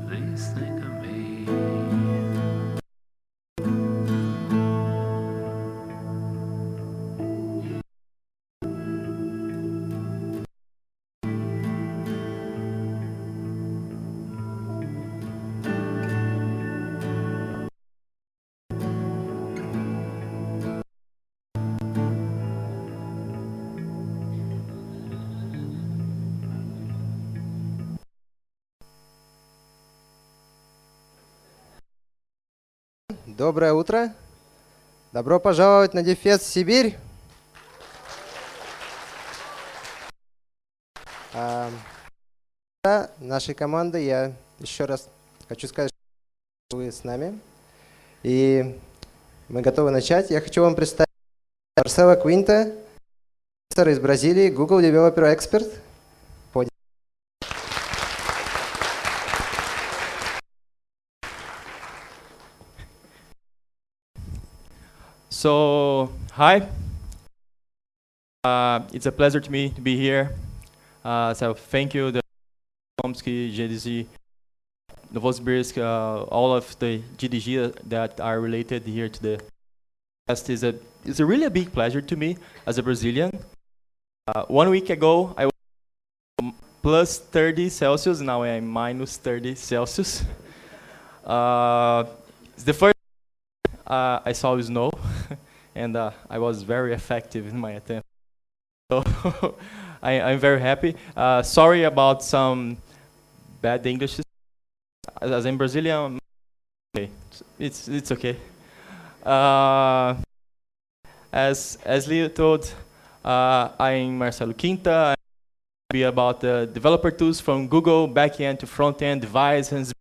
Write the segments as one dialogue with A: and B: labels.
A: Please think of me.
B: Доброе утро. Добро пожаловать на DevFest Сибирь. Нашей командой я еще раз хочу сказать, что вы с нами. И мы готовы начать. Я хочу вам представить Marcelo Quinta, из Бразилии, Google Developer Expert.
C: So, hi. It's a pleasure to me to be here. So thank you, the Tomsky, GDG, Novosibirsk, all of the GDG that are related here to the fest. It's a really big pleasure to me as a Brazilian. 1 week ago, I was plus 30 Celsius. Now I'm minus 30 Celsius. It's the first I saw snow. And I was very effective in my attempt. So I'm very happy. Sorry about some bad English. As I'm Brazilian, okay. It's okay. As Leo told, I'm Marcelo Quinta. I'll be about the developer tools from Google, backend to front-end, device, and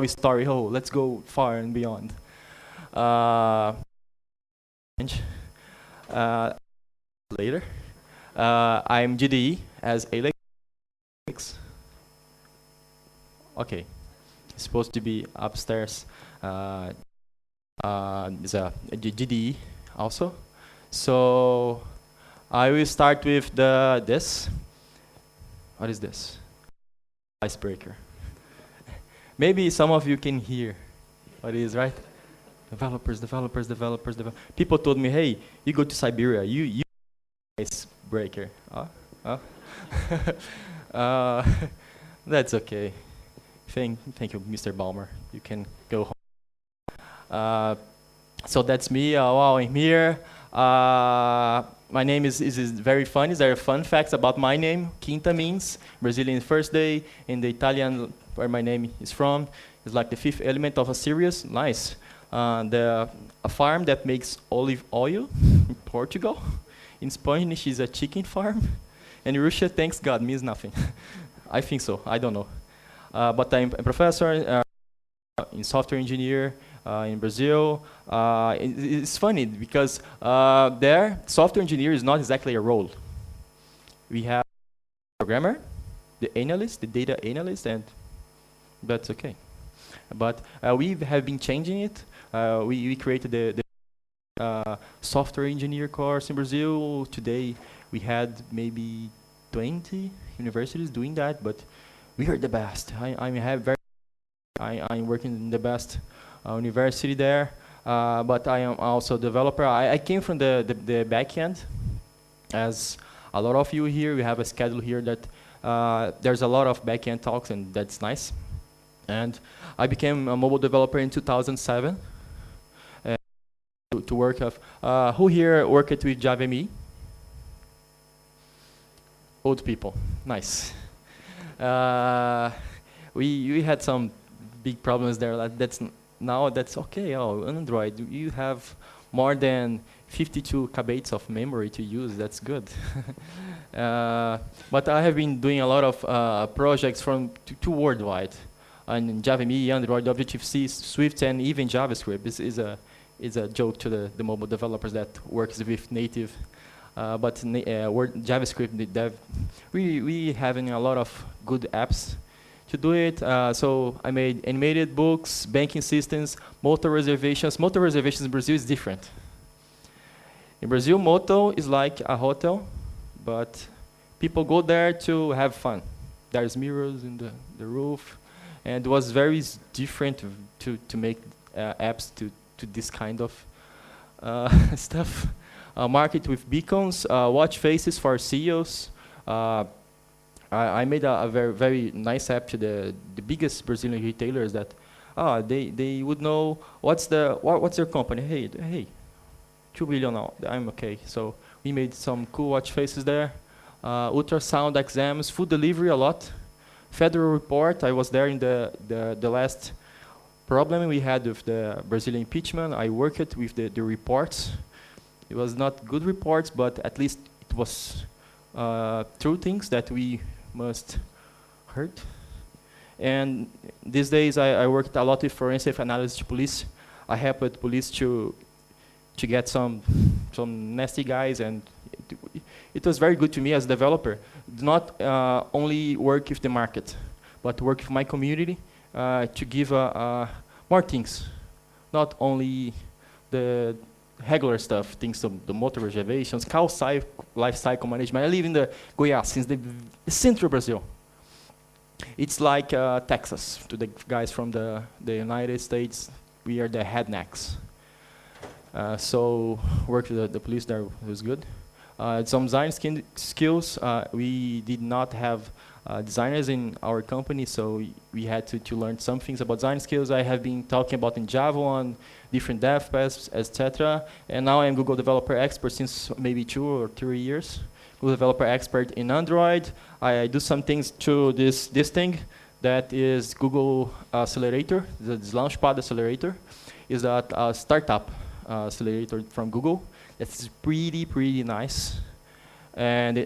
C: story. Oh, let's go far and beyond. Later, I'm GDE as Alex. Okay, it's supposed to be upstairs. Is a GDE also. So I will start with this. What is this? Icebreaker. Maybe some of you can hear what it is, right? Developers. People told me, hey, you go to Siberia, you icebreaker. That's okay. Thank you, Mr. Balmer. You can go home. So that's me. While I'm here, my name is very funny. There are fun facts about my name. Quinta means Brazilian first day. In the Italian, where my name is from, it's like the fifth element of a series. Nice. A farm that makes olive oil in Portugal. In Spanish is a chicken farm. And in Russia, thanks God, means nothing. I think so, I don't know. But I'm a professor in software engineer in Brazil. It's funny because there, software engineer is not exactly a role. We have programmer, the analyst, the data analyst, and that's okay. But we have been changing it. We created the software engineer course in Brazil. Today we had maybe 20 universities doing that, but we are the best. I'm working in the best university there, but I am also a developer. I came from the back end. As a lot of you here, we have a schedule here that there's a lot of back end talks, and that's nice. And I became a mobile developer in 2007 to work with. Who here worked with Java ME? Old people, nice. We had some big problems there. Now that's okay. Oh, Android, you have more than 52 kbytes of memory to use. That's good. But I have been doing a lot of projects to worldwide. And Java ME, Android, Objective-C, Swift, and even JavaScript is a joke to the mobile developers that works with native. But JavaScript, we having a lot of good apps to do it. So I made animated books, banking systems, motor reservations. Motor reservations in Brazil is different. In Brazil, moto is like a hotel, but people go there to have fun. There's mirrors in the roof. and it was very different to make apps to this kind of stuff. Market with beacons, watch faces for CEOs. I made a very nice app to the biggest Brazilian retailers that they would know what's their company. Hey, 2 billion now. I'm okay. So we made some cool watch faces there. Ultrasound exams, food delivery a lot. Federal report. I was there in the last problem we had with the Brazilian impeachment. I worked with the reports. It was not good reports, but at least it was true things that we must heard. And these days I worked a lot with forensic analysis to police. I helped police to get some nasty guys, and it was very good to me as a developer. Not only work with the market, but work with my community to give more things. Not only the regular stuff, things of the motor reservations, cow life cycle management. I live in the Goiás, since the central Brazil. It's like Texas to the guys from the United States. We are the headnecks. So work with the police there was good. Some design skills. We did not have designers in our company, so we had to learn some things about design skills. I have been talking about in Java on different DevFests, etc. And now I'm Google Developer Expert since maybe 2 or 3 years. Google Developer Expert in Android. I do some things to this thing that is Google Accelerator. This Launchpad Accelerator is a startup accelerator from Google. It's pretty nice, and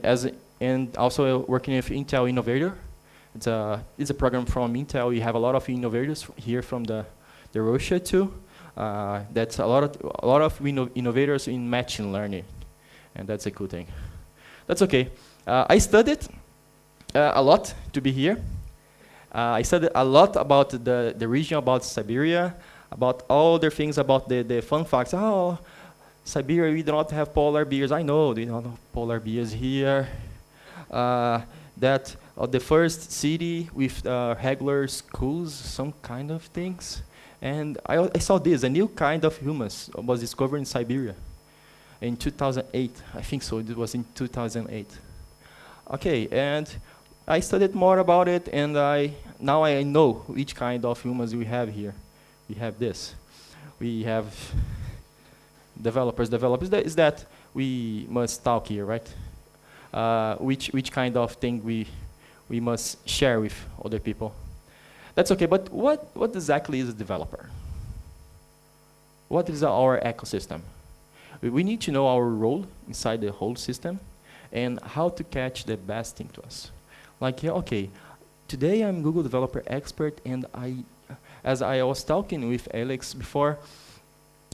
C: and also working with Intel Innovator. It's a program from Intel. We have a lot of innovators here from the Russia too. That's a lot of innovators in machine learning, and that's a good thing. That's okay. I studied a lot to be here. I studied a lot about the region, about Siberia, about all the things, about the fun facts. Oh, Siberia, we do not have polar bears. I know, we don't have polar bears here. That the first city with regular schools, some kind of things. And I saw this, a new kind of humans was discovered in Siberia in 2008. I think so, it was in 2008. Okay, and I studied more about it, and now I know which kind of humans we have here. We have this. We have developers. That is that we must talk here, right? Which kind of thing we must share with other people. That's okay, but what exactly is a developer? What is our ecosystem? We need to know our role inside the whole system and how to catch the best thing to us. Like, yeah, okay, today I'm Google Developer Expert, and as I was talking with Alex before,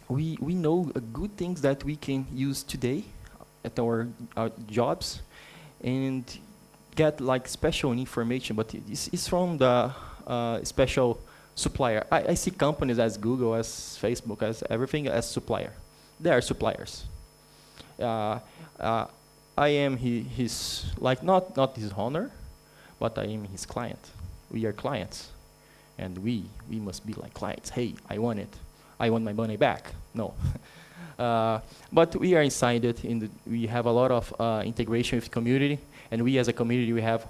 C: we know good things that we can use today at our jobs and get like special information, but it's from the special supplier. I see companies as Google, as Facebook, as everything as supplier. They are suppliers. I am his like not his owner, but I am his client. We are clients, and we must be like clients. Hey, I want it. I want my money back. No. But we are inside it. We have a lot of integration with community, and we as a community, we have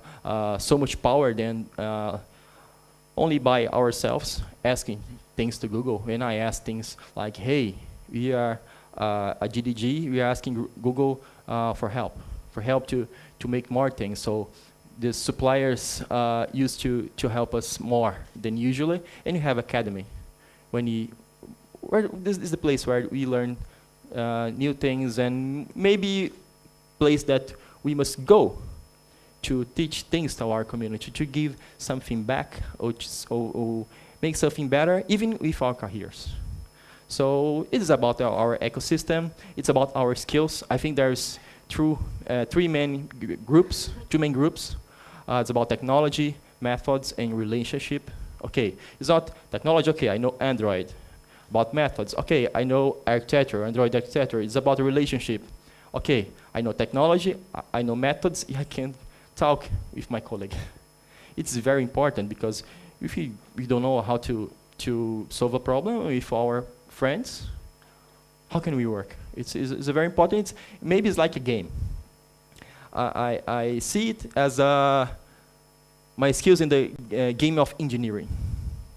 C: so much power than only by ourselves asking things to Google. When I ask things like, hey, we are a GDG, we are asking Google for help to make more things. So the suppliers used to help us more than usually, and you have academy. This is the place where we learn new things, and maybe place that we must go to teach things to our community, to give something back or make something better, even with our careers. So it is about our ecosystem. It's about our skills. I think there's two main groups. It's about technology, methods, and relationship. Okay, it's not technology. Okay, I know Android. About methods. Okay, I know architecture, Android architecture. It's about the relationship. Okay, I know technology. I know methods. I can talk with my colleague. It's very important because if we don't know how to solve a problem with our friends, how can we work? It's a very important. Maybe it's like a game. I see it as my skills in the game of engineering.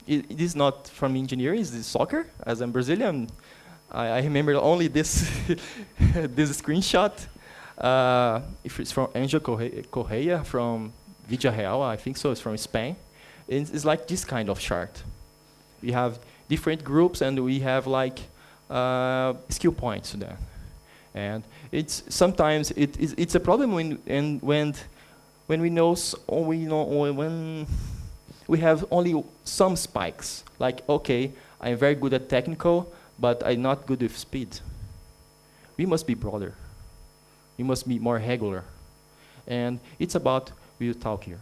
C: It is not from engineering, it's soccer. As I'm Brazilian, I remember only this this screenshot. If it's from Angel Correa from Villarreal, I think so, it's from Spain. It's like this kind of chart. We have different groups and we have like skill points there. And sometimes it's a problem when we know when we have only some spikes. Like, okay, I'm very good at technical, but I'm not good with speed. We must be broader. We must be more regular. And it's about, we'll talk here.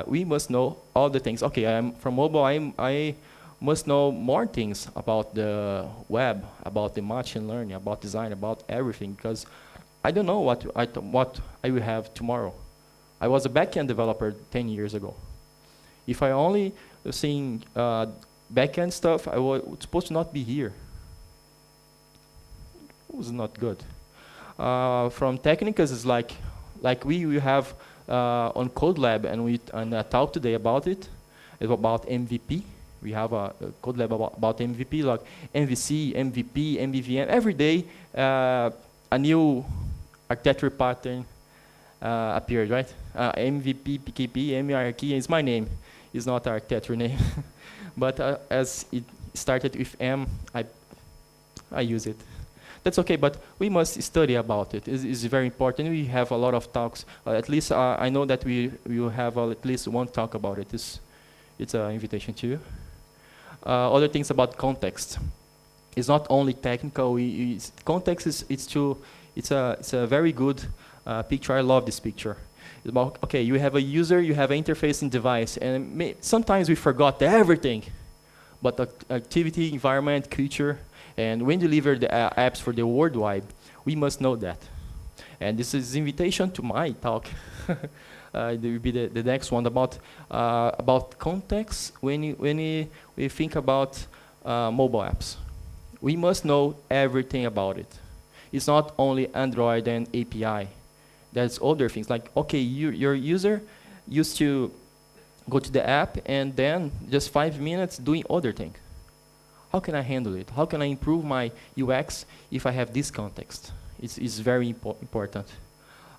C: We must know all the things. Okay, I'm from mobile, I must know more things about the web, about the machine learning, about design, about everything, because I don't know what I will have tomorrow. I was a backend developer 10 years ago. If I only seeing backend stuff, I was supposed to not be here. It was not good. From technicals, it's like we have on Code Lab, and I talked today about it. It's about MVP. We have a Code Lab about MVP, like MVC, MVP, MVVM. Every day, a new architecture pattern appeared, right? MVP, PKP, MRK is my name. It's not our architecture name. But as it started with M, I use it. That's okay, but we must study about it. It's very important. We have a lot of talks. At least I know that we will have at least one talk about it. It's an invitation to you. Other things about context. It's not only technical. Context it's a very good picture. I love this picture. It's about, okay, you have a user, you have an interface and device, and sometimes we forgot everything, but the activity, environment, culture. And when you deliver the apps for the worldwide, we must know that. And this is invitation to my talk. It will be the next one about context when we think about mobile apps. We must know everything about it. It's not only Android and API. There's other things like, okay, your user used to go to the app and then just 5 minutes doing other things. How can I handle it? How can I improve my UX if I have this context? It's very important.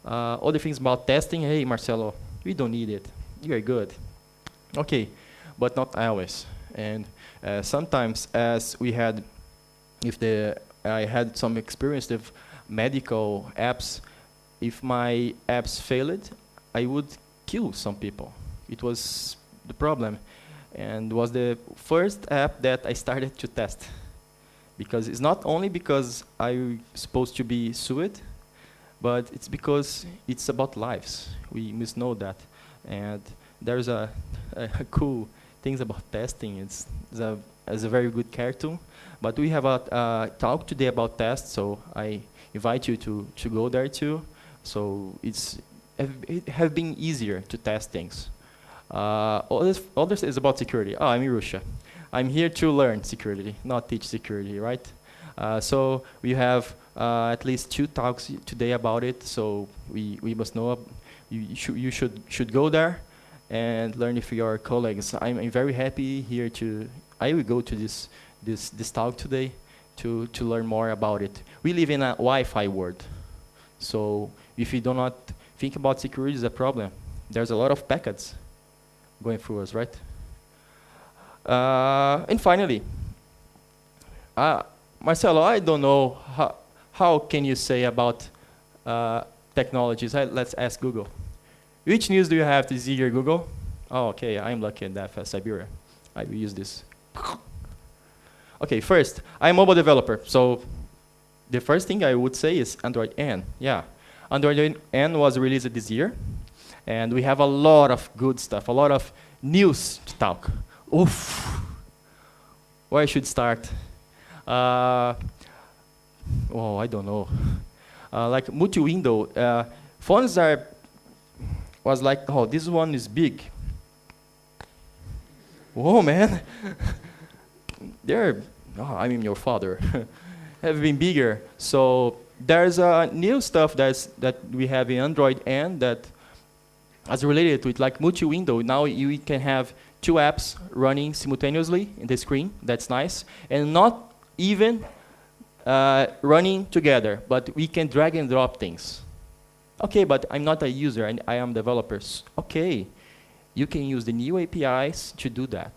C: Other things about testing, hey, Marcelo, we don't need it. You're good. Okay, but not always. And sometimes, as we had, I had some experience with medical apps. If my apps failed, I would kill some people. It was the problem. And was the first app that I started to test. Because it's not only because I'm supposed to be sued, but it's because it's about lives. We must know that. And there's a cool things about testing. It's a very good cartoon. But we have a talk today about tests, so I invite you to go there too. So it have been easier to test things. Others is about security. Oh, I'm in Russia. I'm here to learn security, not teach security, right? So we have at least 2 talks today about it. So we must know. You should go there and learn with your colleagues. I'm very happy here I will go to this talk today to learn more about it. We live in a Wi-Fi world, so if you do not think about security, it's a problem. There's a lot of packets going through us, right? And finally, Marcelo, I don't know how can you say about technologies. Let's ask Google. Which news do you have this year, Google? Oh, okay, I'm lucky in DevFest Siberia. I will use this. Okay, first, I'm a mobile developer, so the first thing I would say is Android N. Yeah, Android N was released this year, and we have a lot of good stuff, a lot of news to talk. Oof, where I should start? I don't know. Like multi-window, phones was like, oh, this one is big. Whoa, man. They're, oh, I mean your father, have been bigger. So there's new stuff that we have in Android N that is related to it, like multi-window. Now you can have two apps running simultaneously in the screen. That's nice. And not even running together, but we can drag and drop things. Okay, but I'm not a user, I am developers. Okay, you can use the new APIs to do that.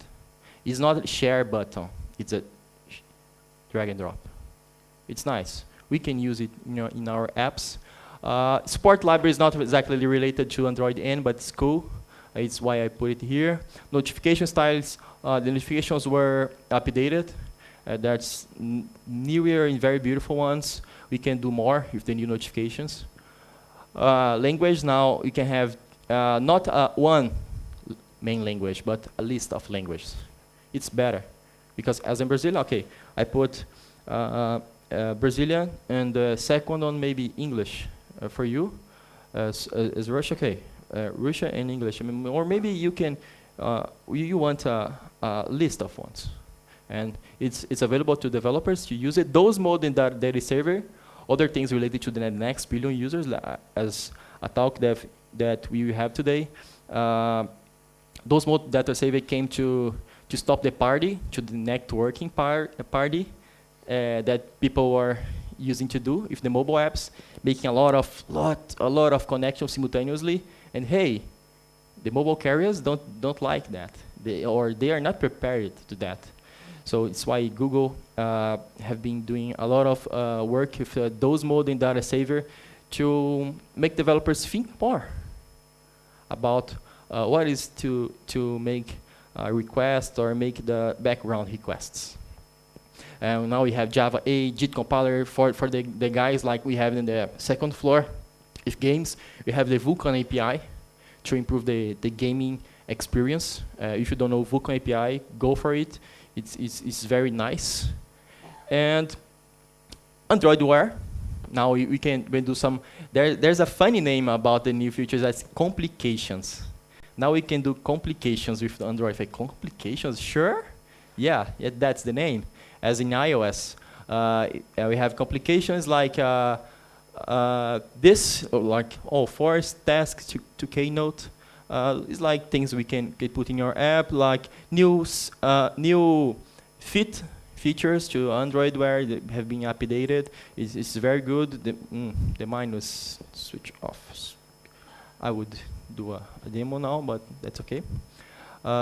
C: It's not a share button, it's a drag and drop. It's nice. We can use it, you know, in our apps. Support library is not exactly related to Android N, but it's cool. It's why I put it here. Notification styles, the notifications were updated. That's newer and very beautiful ones. We can do more with the new notifications. Language, now you can have not one main language, but a list of languages. It's better, because as in Brazilian, okay, I put Brazilian and the second one maybe English for you. As Russia, okay, Russia and English. I mean, or maybe you can, you want a list of ones. And it's available to developers to use it. Those modes in that data server, other things related to the next billion users, as a talk that we have today. Those mode data server came to stop the party, to the networking party that people were using to do with the mobile apps, making a lot of connections simultaneously. And hey, the mobile carriers don't like that, they are not prepared to that. So it's why Google have been doing a lot of work with those mode in data saver to make developers think more about what is to make requests or make the background requests. And now we have Java 8, JIT compiler for the guys like we have in the second floor. With games, we have the Vulkan API to improve the gaming experience. If you don't know Vulkan API, go for it. It's very nice. And Android Wear. Now we can do some, there's a funny name about the new features, that's complications. Now we can do complications with Android. Like, complications, sure? Yeah, that's the name. As in iOS, we have complications like this, or like force tasks to Keynote. It's like things we can put in your app, like new features to Android Wear that have been updated. It's very good. The mine was switched off. I would do a demo now, but that's okay.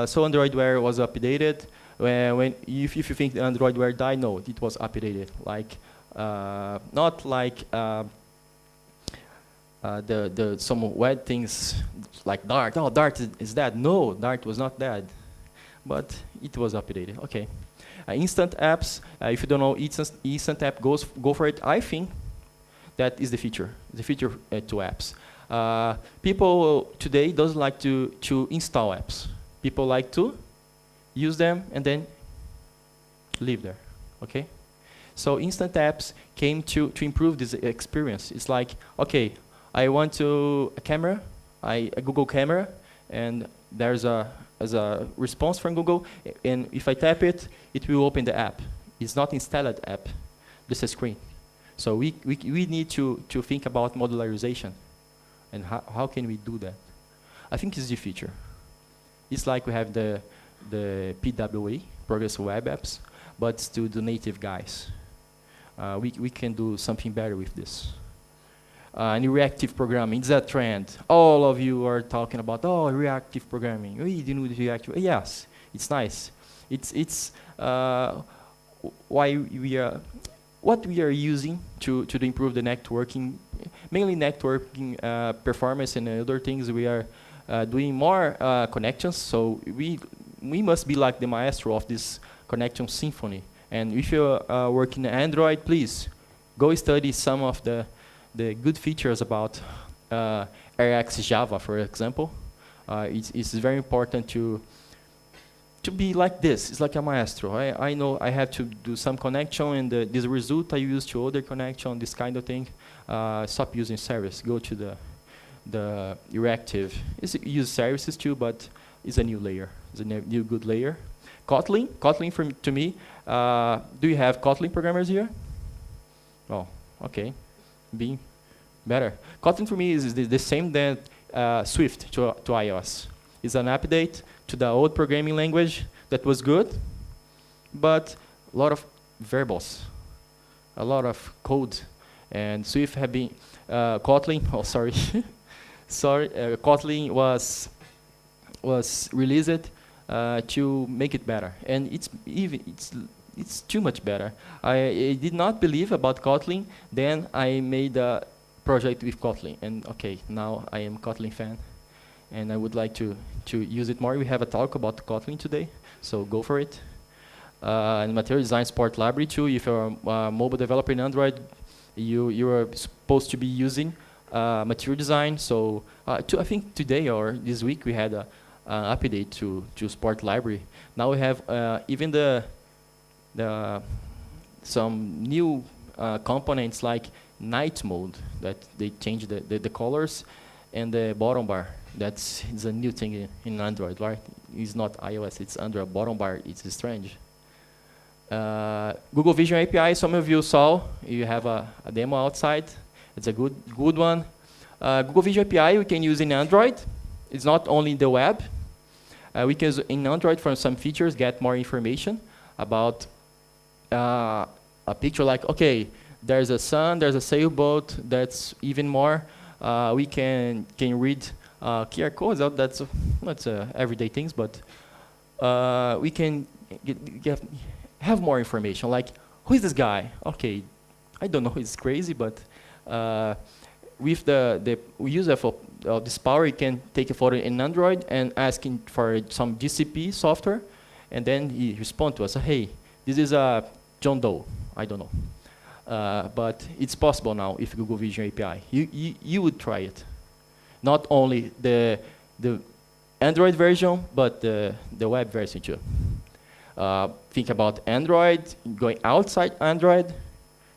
C: So Android Wear was updated. If you think the Android Wear died, no, it was updated. Like not like some web things like Dart. Oh, Dart is dead. No, Dart was not dead, but it was updated. Okay. Instant apps. If you don't know instant app, go for it. I think that is the feature. The feature to apps. People today doesn't like to install apps. People like to use them and then leave there. Okay. So instant apps came to improve this experience. It's like, okay, I want a camera, a Google camera, and there's a response from Google, and if I tap it, it will open the app. It's not installed app, just a screen. So we need to think about modularization, and how can we do that? I think it's the feature. It's like we have the PWA, Progressive Web Apps, but still the native guys. We can do something better with this. And reactive programming, it's a trend. All of you are talking about, oh, reactive programming. We do reactive. Yes, it's nice. It's why what we are using to improve the networking, mainly networking performance and other things. We are doing more connections. So we must be like the maestro of this connection symphony. And if you work in Android, please go study some of the good features about Rx Java, for example. It's very important to be like this. It's like a maestro. I know I have to do some connection, and this result I use to other connection, this kind of thing. Stop using service. Go to the reactive. Use services too, but is a new layer. It's a new good layer. Kotlin to me, do you have Kotlin programmers here? Oh, okay, being better. Kotlin for me is the same that Swift to iOS. It's an update to the old programming language that was good, but a lot of variables, a lot of code, and Swift have been Kotlin. Oh, sorry, Kotlin was released to make it better, and it's too much better. I did not believe about Kotlin. Then I made a project with Kotlin, and okay, now I am Kotlin fan, and I would like to use it more. We have a talk about Kotlin today, so go for it. And material design support library too. If you're a mobile developer in Android, you are supposed to be using material design. So I think today or this week we had a update to support library. Now we have even some new components like night mode that they change the colors, and the bottom bar. It's a new thing in Android, right? It's not iOS, it's Android. Bottom bar, it's strange. Google Vision API, some of you saw. You have a demo outside. It's a good one. Google Vision API we can use in Android. It's not only in the web. We can use in Android for some features, get more information about a picture like, okay, there's a sun, there's a sailboat, that's even more. We can read QR codes out, that's not everyday things, but we can have more information, like, who is this guy? Okay, I don't know, it's crazy, but with the use of this power, you can take a photo in Android and asking for some GCP software, and then he respond to us, hey, this is a John Doe, I don't know. But it's possible now with Google Vision API. You would try it. Not only the Android version, but the web version too. Think about Android, going outside Android,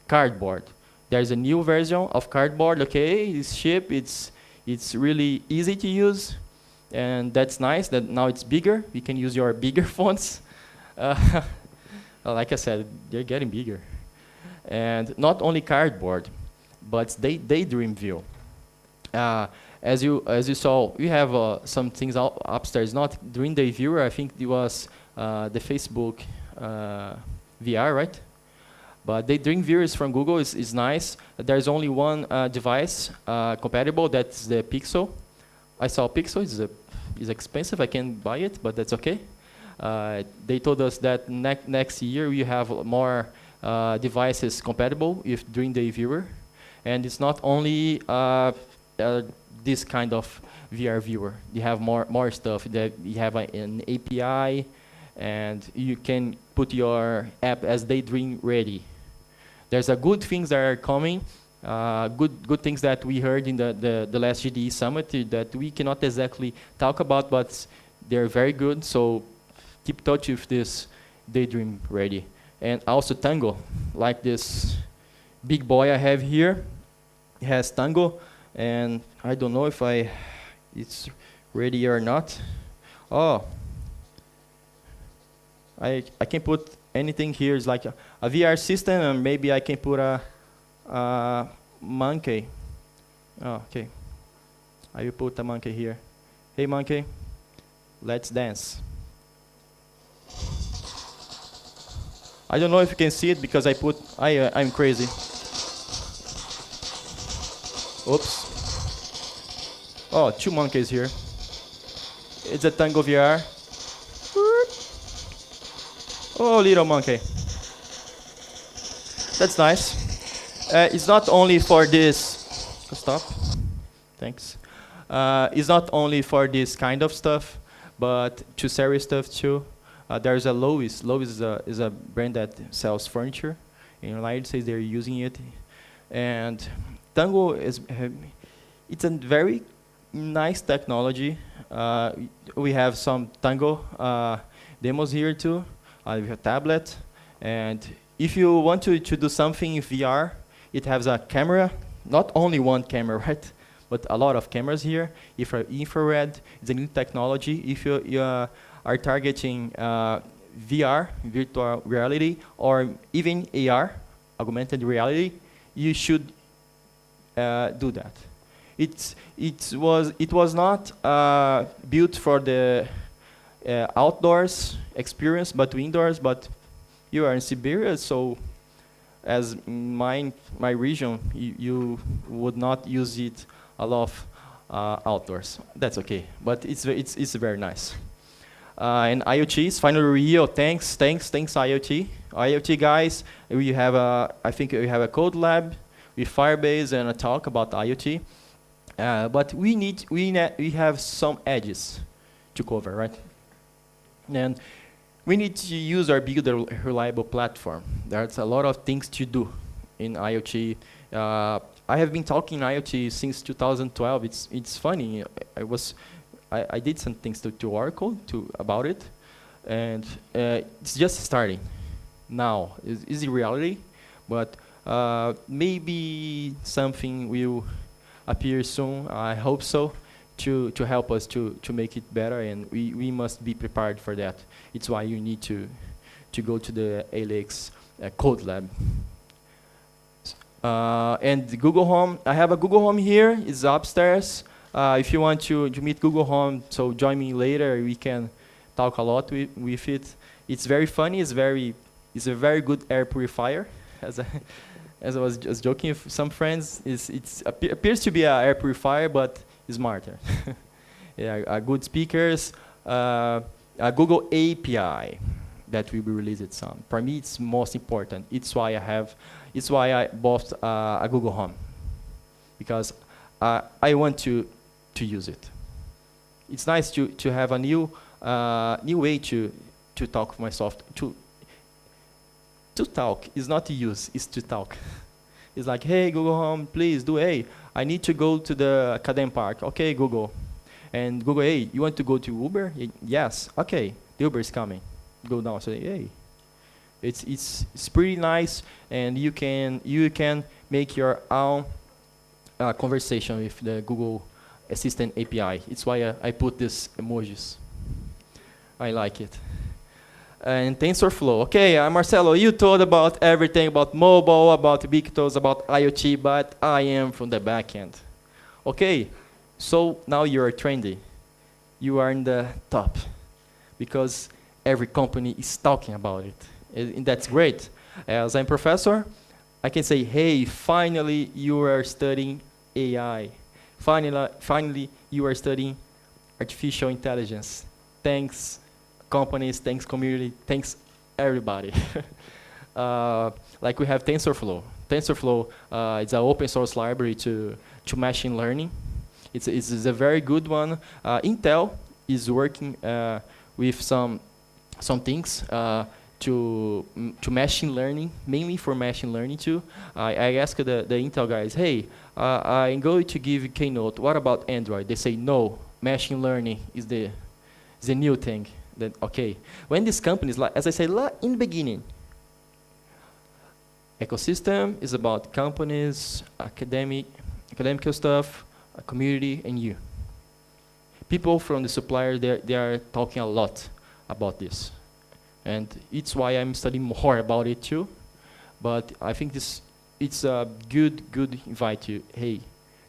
C: Cardboard. There's a new version of Cardboard. Okay, it's cheap, it's really easy to use, and that's nice that now it's bigger. You can use your bigger fonts. Like I said, they're getting bigger. And not only Cardboard, but Daydream View. As you saw, we have some things upstairs. Not during the viewer, I think it was the Facebook VR, right? But Daydream Viewer is from Google. is nice. There's only one device compatible. That's the Pixel. I saw Pixel. It's expensive. I can't buy it, but that's okay. They told us that next year we have more devices compatible with Dream Day Viewer, and it's not only this kind of VR viewer. You have more stuff. That you have an API, and you can put your app as Daydream ready. There's a good things that are coming. Good things that we heard in the last GDE summit that we cannot exactly talk about, but they're very good. So keep touch with this Daydream ready. And also Tango, like this big boy I have here. It has Tango, and I don't know if it's ready or not. Oh, I can put anything here. It's like a VR system, and maybe I can put a monkey. Oh, okay. I will put a monkey here. Hey monkey, let's dance. I don't know if you can see it because I'm crazy. Oops. Oh, 2 monkeys here. It's a Tango VR. Oh, little monkey. That's nice. It's not only for this. Stop. Thanks. It's not only for this kind of stuff, but to serious stuff too. There's a Lowe's. Lowe's is a brand that sells furniture. In the United States, they're using it. And Tango it's a very nice technology. We have some Tango demos here too. We have a tablet. And if you want to do something in VR, it has a camera, not only one camera, right? but a lot of cameras here. Infrared is a new technology. If you are targeting VR, virtual reality, or even AR, augmented reality, you should do that. It was not built for the outdoors experience, but indoors. But you are in Siberia, so as my region, you would not use it a lot outdoors. That's okay, but it's very nice. And IoT is finally real. Thanks IoT. IoT guys, we have I think we have a code lab with Firebase and a talk about IoT. But we have some edges to cover, right? And we need to use our big reliable platform. There's a lot of things to do in IoT. I have been talking IoT since 2012. It's funny. I did some things to Oracle about it, and it's just starting now. It's a reality, but maybe something will appear soon. I hope so, to help us to make it better, and we must be prepared for that. It's why you need to go to the ALX code lab. And the Google Home, I have a Google Home here. It's upstairs. If you want to meet Google Home, so join me later. We can talk a lot with it. It's very funny. It's a very good air purifier. As I was just joking with some friends, it appears to be an air purifier, but smarter. Yeah, good speakers, a Google API that will be released soon. For me, it's most important. It's why I bought a Google Home, because I want to use it. It's nice to have a new way to talk with myself. To talk is not to use, it's to talk. It's like, hey, Google Home, please do A. I need to go to the academic park. Okay, Google. And Google, hey, you want to go to Uber? Yes. Okay, the Uber is coming. Go down. Say, hey. It's pretty nice, and you can make your own conversation with the Google Assistant API. It's why I put these emojis. I like it. And TensorFlow. Okay, Marcelo, you told about everything about mobile, about big tools, about IoT, but I am from the backend. Okay, so now you are trendy. You are in the top because every company is talking about it. And that's great. As I'm a professor, I can say, hey, finally you are studying AI. Finally you are studying artificial intelligence. Thanks companies, thanks community, thanks everybody. Like we have TensorFlow. TensorFlow is an open source library to machine learning. It's a very good one. Intel is working with some things to machine learning, mainly for machine learning too. I asked the Intel guys, hey, I'm going to give a keynote. What about Android? They say no. Machine learning is the new thing. Then okay, when these companies, like as I said in the beginning, ecosystem is about companies, academic stuff, a community, and you. People from the supplier, they are talking a lot about this, and it's why I'm studying more about it too. But I think it's a good invite to, hey,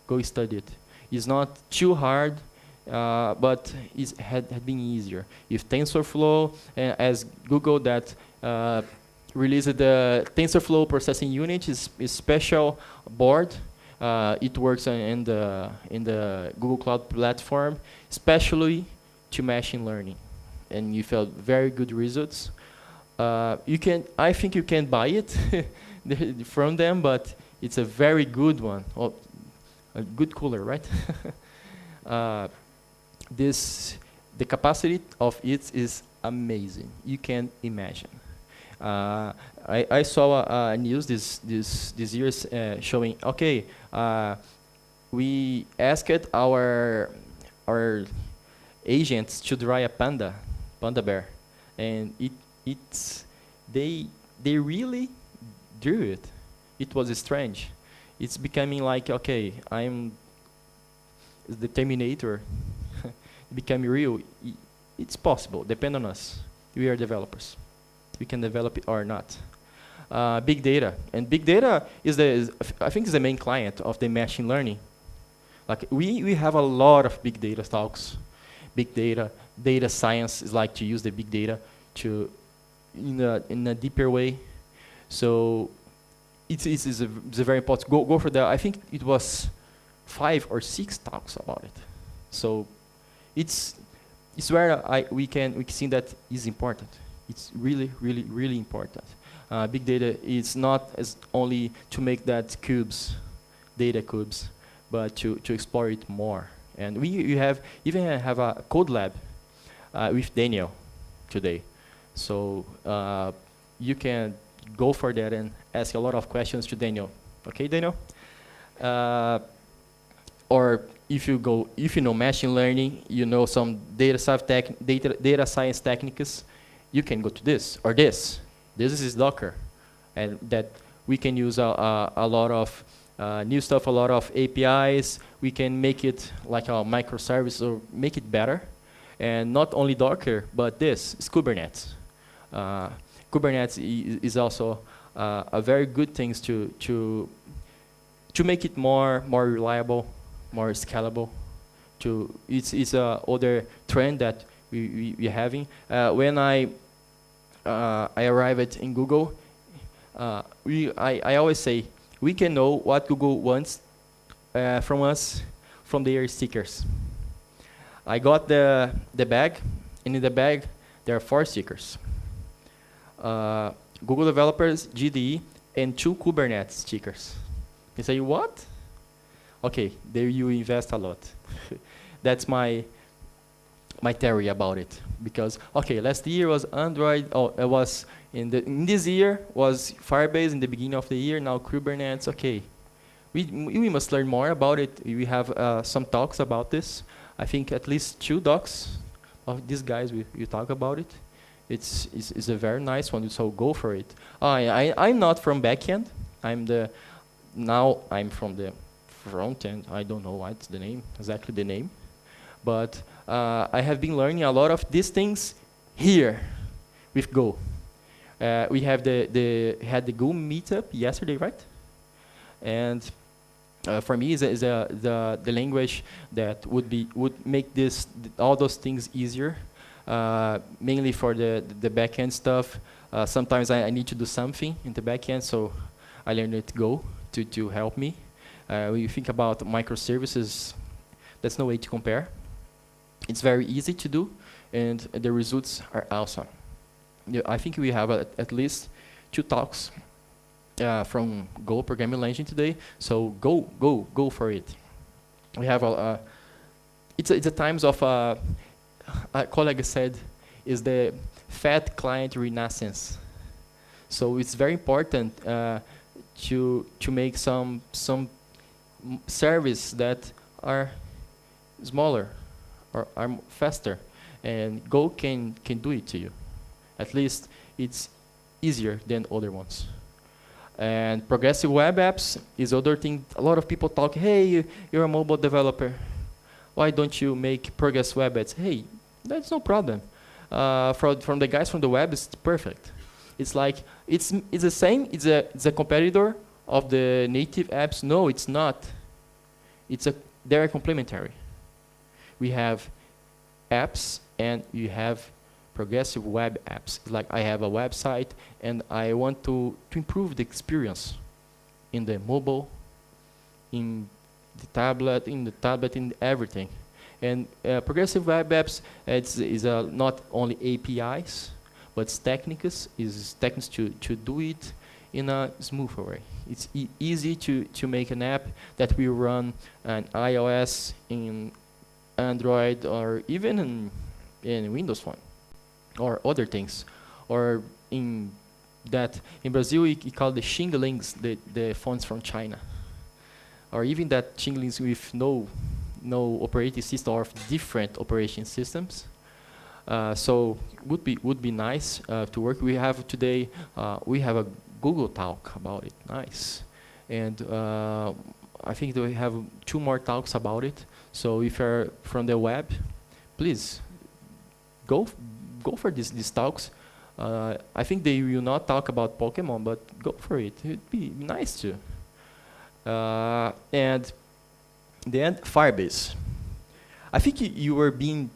C: go study it. It's not too hard. But it had been easier. If TensorFlow, as Google that released the TensorFlow processing unit, is special board. It works in the Google Cloud platform, especially to machine learning, and you felt very good results. I think you can buy it from them, but it's a very good one. Oh, a good cooler, right? The capacity of it is amazing. You can imagine. I saw a news this year showing. Okay, we asked our agents to draw a panda bear, and they really drew it. It was strange. It's becoming like, okay, I'm the Terminator become real, it's possible. Depend on us. We are developers. We can develop it or not. Big data, and big data I think is the main client of the machine learning. Like we have a lot of big data talks. Big data, data science is like to use the big data to in a deeper way. So it's a very important. Go for that. I think it was 5 or 6 talks about it. So it's where we can see that is important. It's really, really, really important. Big data is not as only to make that data cubes, but to explore it more. And we even have a code lab with Daniel today. So you can go for that and ask a lot of questions to Daniel. Okay, Daniel? Or if you know machine learning, you know some data science techniques, you can go to this or this. This is Docker, and that we can use a lot of new stuff, a lot of APIs. We can make it like a microservice or make it better. And not only Docker, but this is Kubernetes. Kubernetes is also a very good thing to make it more reliable, more scalable. It's a other trend that we're having. When I arrived in Google, I always say we can know what Google wants from us from their stickers. I got the bag, and in the bag there are 4 stickers. Google developers, GDE, and 2 Kubernetes stickers. You say, what? Okay, there you invest a lot. That's my theory about it. Because, okay, last year was Android, it was in this year was Firebase in the beginning of the year, now Kubernetes, okay. We must learn more about it. We have some talks about this. I think at least 2 docs of these guys we talk about it. It's a very nice one, so go for it. I'm not from backend. Now I'm from the front end. I don't know what's exactly the name. But I have been learning a lot of these things here with Go. We have had the Go meetup yesterday, right? And for me, is the language that would make all those things easier. Mainly for the backend stuff. Sometimes I need to do something in the backend, so I learned it Go to help me. When you think about microservices, there's no way to compare. It's very easy to do, and the results are awesome. I think we have at least 2 talks from Go programming language today. So go for it. We have it's a times of a colleague said is the fat client renaissance. So it's very important to make some service that are smaller or are faster, and Go can do it to you. At least it's easier than other ones. And progressive web apps is other thing. A lot of people talk, hey, you're a mobile developer. Why don't you make progressive web apps? Hey, that's no problem. From the guys from the web, it's perfect. It's like it's the same. It's a competitor of the native apps. No, it's not. They're complementary. We have apps and you have progressive web apps. It's like I have a website and I want to improve the experience in the mobile, in the tablet, in everything. And progressive web apps is not only APIs, but it's techniques to do it in a smoother way. It's easy to make an app that will run on iOS, in Android, or even in Windows Phone, or other things. Or in Brazil, we call the Xinglings, the phones from China. Or even that Xinglings with no operating system or different operation systems. So would be nice to work. We have today we have a Google talk about it. Nice, and I think that we have 2 more talks about it. So if you're from the web, please go for these talks. I think they will not talk about Pokemon, but go for it. It'd be nice to. And then Firebase. I think you were being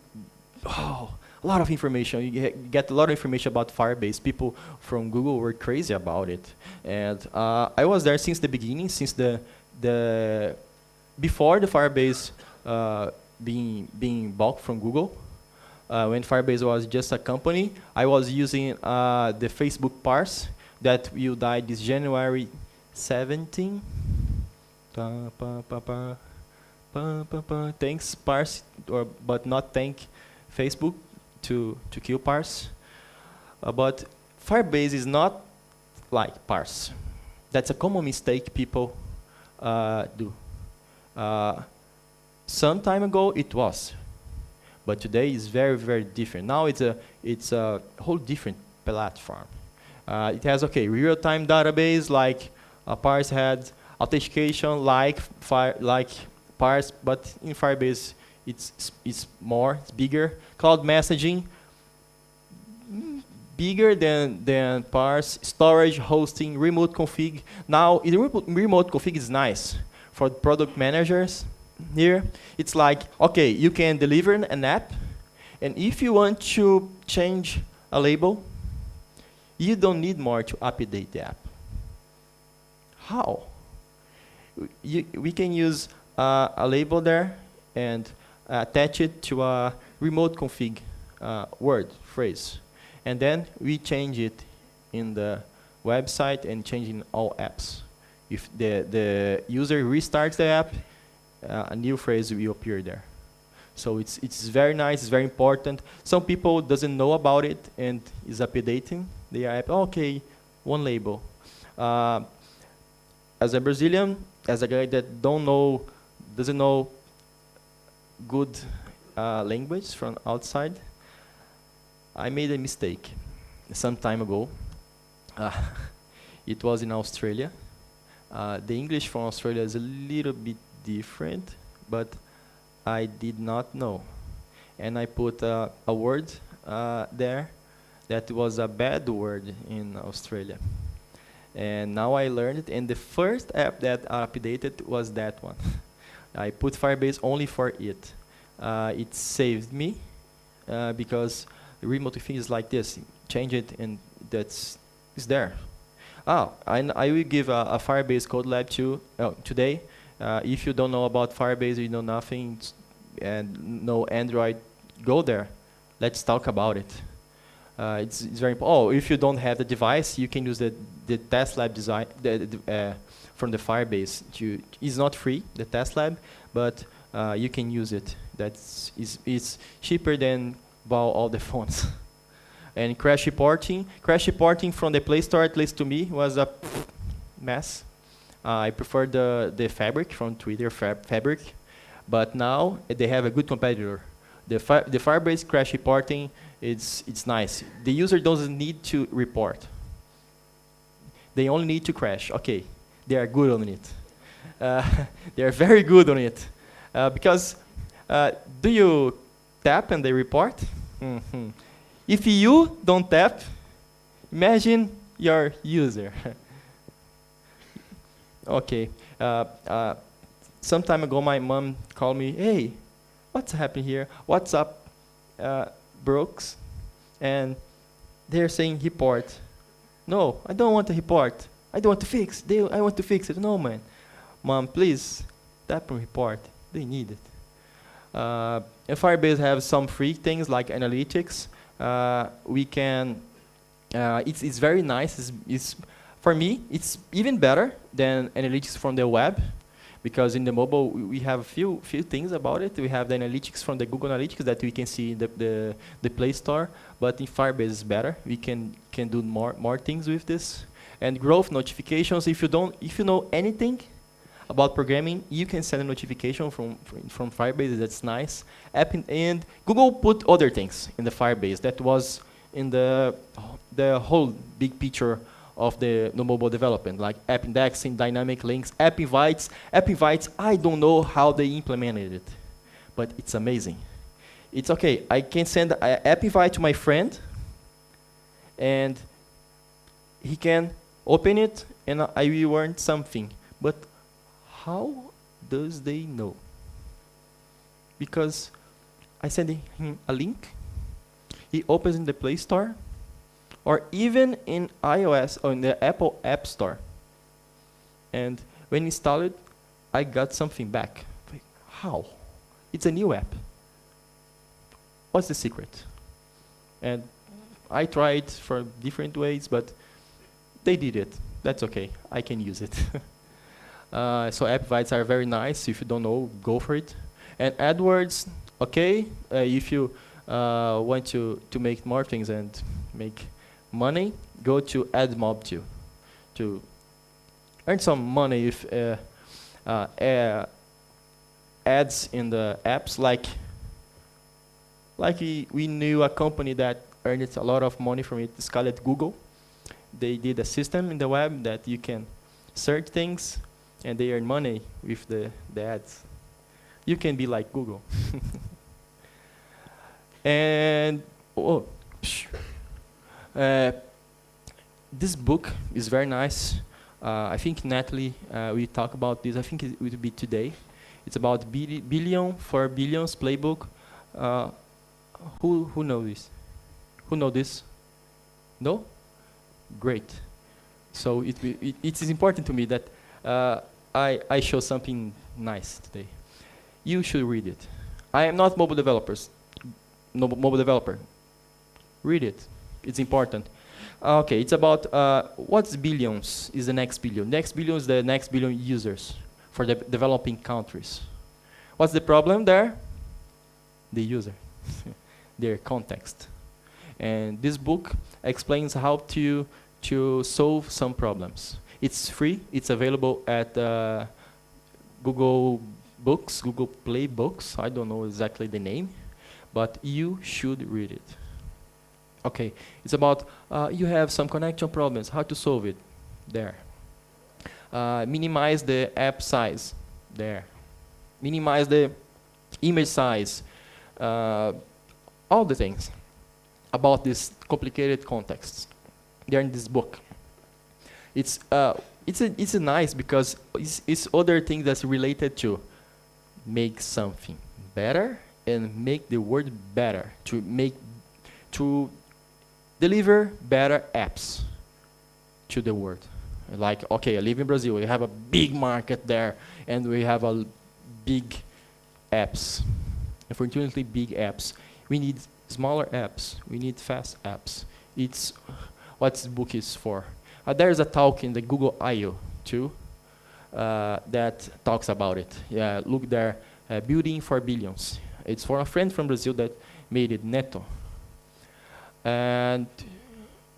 C: a lot of information. You get a lot of information about Firebase. People from Google were crazy about it, and I was there since the beginning, since the before the Firebase being bought from Google. When Firebase was just a company, I was using the Facebook parse that will die this January 17. Thanks parse, but not thank Facebook to kill parse. But Firebase is not like parse. That's a common mistake people do. Some time ago it was, but today it's very, very different. Now it's a whole different platform. It has real-time database like Parse had, authentication like Parse, but in Firebase it's more, it's bigger. Cloud messaging, bigger than Parse. Storage, hosting, remote config. Now the remote config is nice for product managers. Here it's like, okay, you can deliver an app, and if you want to change a label, you don't need more to update the app. How? We can use a label there and attach it to a remote config word phrase, and then we change it in the website and change in all apps. If the user restarts the app, a new phrase will appear there. So it's very nice, it's very important. Some people doesn't know about it and is updating the app. Okay, one label. As a Brazilian, as a guy that doesn't know good language from outside, I made a mistake some time ago. It was in Australia. The English from Australia is a little bit different, but I did not know. And I put a word there that was a bad word in Australia. And now I learned it, and the first app that I updated was that one. I put Firebase only for it. It saved me because the remote config is like this. Change it, and it's there. I will give a Firebase code lab today. If you don't know about Firebase, you know nothing, and no Android, go there. Let's talk about it. It's very important. If you don't have the device, you can use the test lab design from the Firebase. It's not free, the test lab, but you can use it. It's cheaper than buy all the phones. And crash reporting from the Play Store, at least to me, was a mess. I prefer the Fabric from Twitter, Fabric, but now they have a good competitor. The Firebase crash reporting, it's nice. The user doesn't need to report. They only need to crash. Okay, they are good on it. They are very good on it. Because do you tap and they report? Mm-hmm. If you don't tap, imagine your user. Okay. Some time ago, my mom called me, hey, what's happening here? What's up, Brooks? And they're saying report. No, I don't want to report. I don't want to fix. I want to fix it. No, man. Mom, please, tap and report. They need it. And Firebase have some free things like analytics. We can, it's very nice. For me, it's even better than analytics from the web, because in the mobile we have a few things about it. We have the analytics from the Google Analytics that we can see in the Play Store, but in Firebase is better. We can do more things with this. And growth notifications. If you know anything about programming, you can send a notification from Firebase. That's nice. And Google put other things in the Firebase that was in the whole big picture of the mobile development, like app indexing, dynamic links, app invites. App invites, I don't know how they implemented it, but it's amazing. It's okay, I can send an app invite to my friend, and he can open it, and I will learn something. But how does they know? Because I send him a link, he opens in the Play Store, or even in iOS or in the Apple App Store. And when installed, I got something back. Like, how? It's a new app. What's the secret? And I tried for different ways, but they did it. That's okay. I can use it. So app invites are very nice. If you don't know, go for it. And AdWords, okay. If you want to make more things and make money, go to AdMob to earn some money if ads in the apps. Like we knew a company that earned a lot of money from it. It's called Google. They did a system in the web that you can search things, and they earn money with the ads. You can be like Google. And this book is very nice. I think Natalie will talk about this. I think it will be today. It's about billion for billions playbook. Who knows this? Who know this? No? Great. So it is important to me that I show something nice today. You should read it. I am not mobile developer. Read it. It's important. Okay, it's about what's billions is the next billion. Next billion is the next billion users for the developing countries. What's the problem there? The user, their context. And this book explains how to solve some problems. It's free. It's available at Google Books, Google Play Books. I don't know exactly the name, but you should read it. Okay, it's about you have some connection problems, how to solve it, there. Minimize the app size, there. Minimize the image size, all the things about this complicated context. They're in this book. It's nice because it's other things that's related to make something better and make the world better, to deliver better apps to the world. Like, okay, I live in Brazil. We have a big market there, and we have a big apps. Unfortunately, big apps. We need smaller apps. We need fast apps. It's what this book is for. There's a talk in the Google I/O too that talks about it. Yeah, look there, building for billions. It's for a friend from Brazil that made it, Neto. And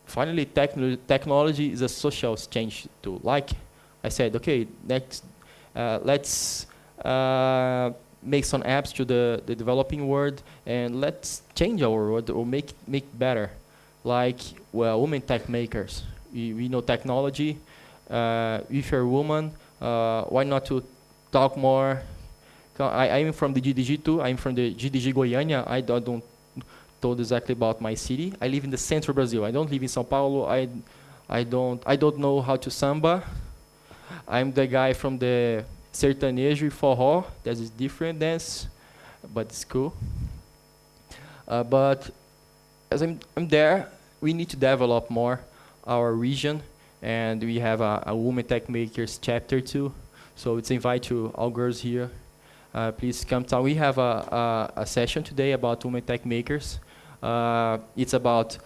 C: finally, technology is a social change tool. Like I said, okay, next, let's make some apps to the developing world, and let's change our world or make better. Like, well, women tech makers. We know technology. If you're a woman, why not to talk more? I'm from the GDG too. I'm from the GDG Goiânia. I don't told exactly about my city. I live in the central Brazil. I don't live in São Paulo. I don't know how to samba. I'm the guy from the sertanejo forró. That is different dance, but it's cool. But as I'm there, we need to develop more our region, and we have a women tech makers chapter too. So it's invite to all girls here. Please come down. We have a session today about women tech makers. It's about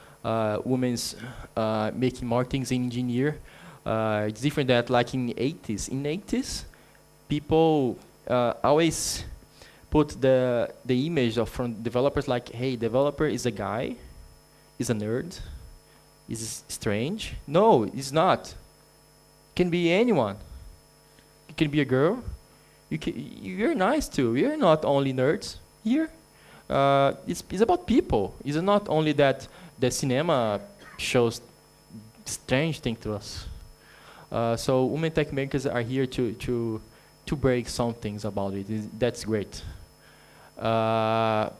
C: women's making more things in engineer. It's different that like in the 80s. In the 80s, people always put the image of from developers like, hey, developer is a guy, is a nerd, is strange. No, it's not. It can be anyone. It can be a girl. You're nice too. You're not only nerds here. It's about people. It's not only that the cinema shows strange thing to us. So women tech makers are here to break some things about it. That's great. And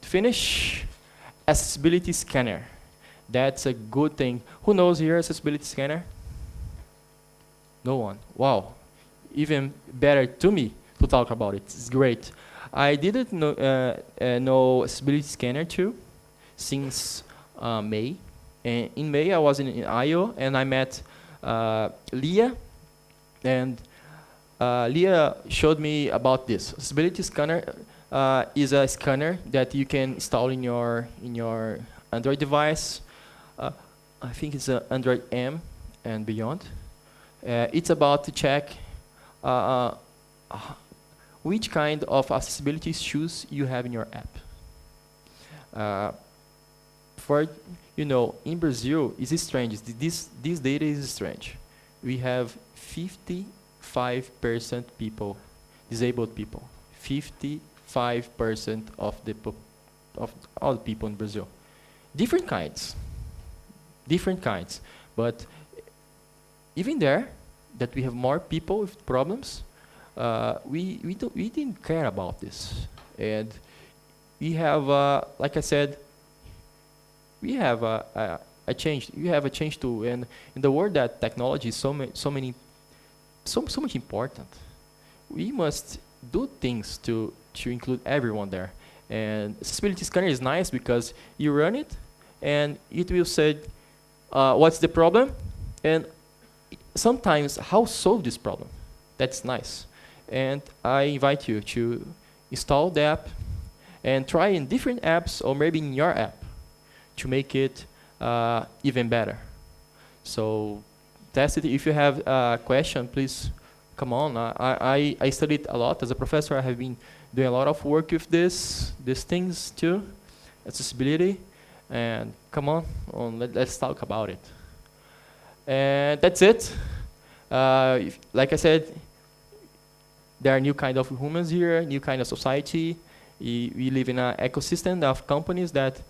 C: finish, accessibility scanner. That's a good thing. Who knows here accessibility scanner? No one. Wow. Even better to me to talk about it. It's great. I didn't know accessibility scanner too since May. And in May I was in IO and I met Leah, and Leah showed me about this. Accessibility scanner is a scanner that you can install in your Android device. I think it's Android M and beyond. It's about to check which kind of accessibility issues you have in your app. For in Brazil, it's strange. This data is strange. We have 55% people, disabled people. 55% of all the people in Brazil. Different kinds. But even there, that we have more people with problems, we didn't care about this, and we have, like I said, we have a change. You have a change too, and in the world that technology is so much important, we must do things to include everyone there. And accessibility scanner is nice because you run it, and it will say what's the problem, and sometimes how solve this problem. That's nice. And I invite you to install the app and try in different apps or maybe in your app to make it even better. So test it. If you have a question, please come on. I studied a lot as a professor. I have been doing a lot of work with these things too, accessibility. And come on, let's talk about it. And that's it. Like I said, there are new kind of humans here, new kind of society. We live in an ecosystem of companies that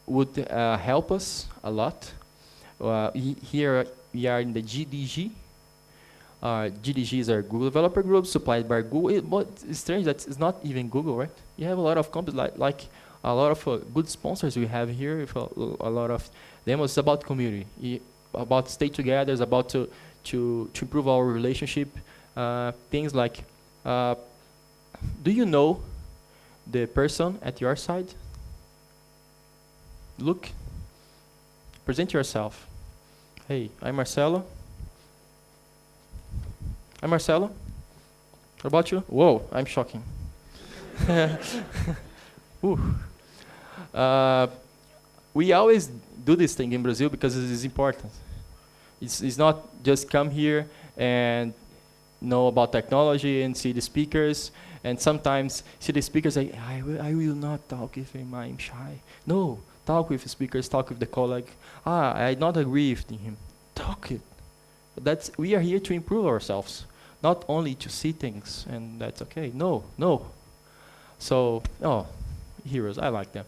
C: would help us a lot. Here we are in the GDG. GDGs are Google Developer Groups supplied by Google. But it's strange that it's not even Google, right? You have a lot of companies like a lot of good sponsors we have here. With a lot of demos. It's about community, about stay together. It's about to improve our relationship. Things like, do you know the person at your side? Look, present yourself. Hey, I'm Marcelo. I'm Marcelo. What about you? Whoa, I'm shocking. We always do this thing in Brazil because it is important. It's not just come here and know about technology and see the speakers, and sometimes see the speakers say, I will not talk with him, I'm shy. No, talk with the speakers, talk with the colleague. I not agree with him. Talk it. We are here to improve ourselves, not only to see things, and that's okay. No. So, heroes, I like them.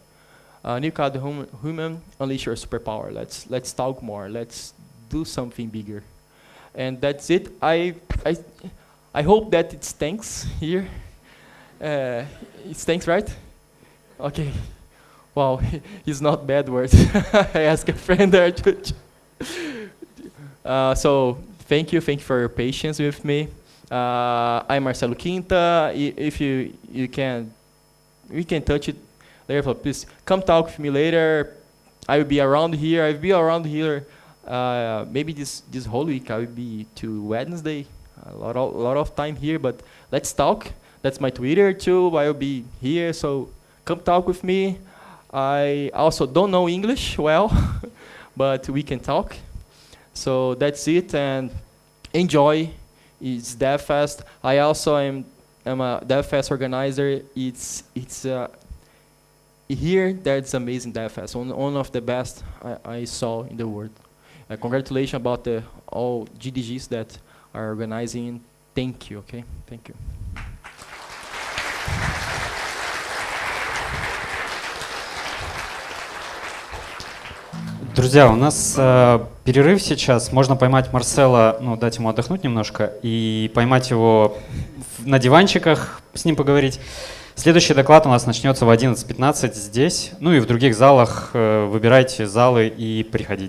C: New kind of human, unleash your superpower. Let's talk more. Let's do something bigger. And that's it. I hope that it stinks here. It stinks, right? Okay. Wow, it's not bad words. I asked a friend there so thank you for your patience with me. I'm Marcelo Quinta. If you can, we can touch it later. Please come talk with me later. I will be around here. I'll be around here. Maybe this whole week I will be to Wednesday. A lot of time here, but let's talk. That's my Twitter too. I will be here, so come talk with me. I also don't know English well, but we can talk. So that's it, and enjoy. It's DevFest. I also am a DevFest organizer. It's here. That's amazing DevFest. One of the best I saw in the world. Congratulations about all GDGs that are organizing. Thank you. Okay, thank you.
D: Друзья, у нас перерыв сейчас. Можно поймать Марсела, ну, дать ему отдохнуть немножко, и поймать его на диванчиках, с ним поговорить. Следующий доклад у нас начнется в 11:15 здесь. Ну и в других залах. Выбирайте залы и приходите.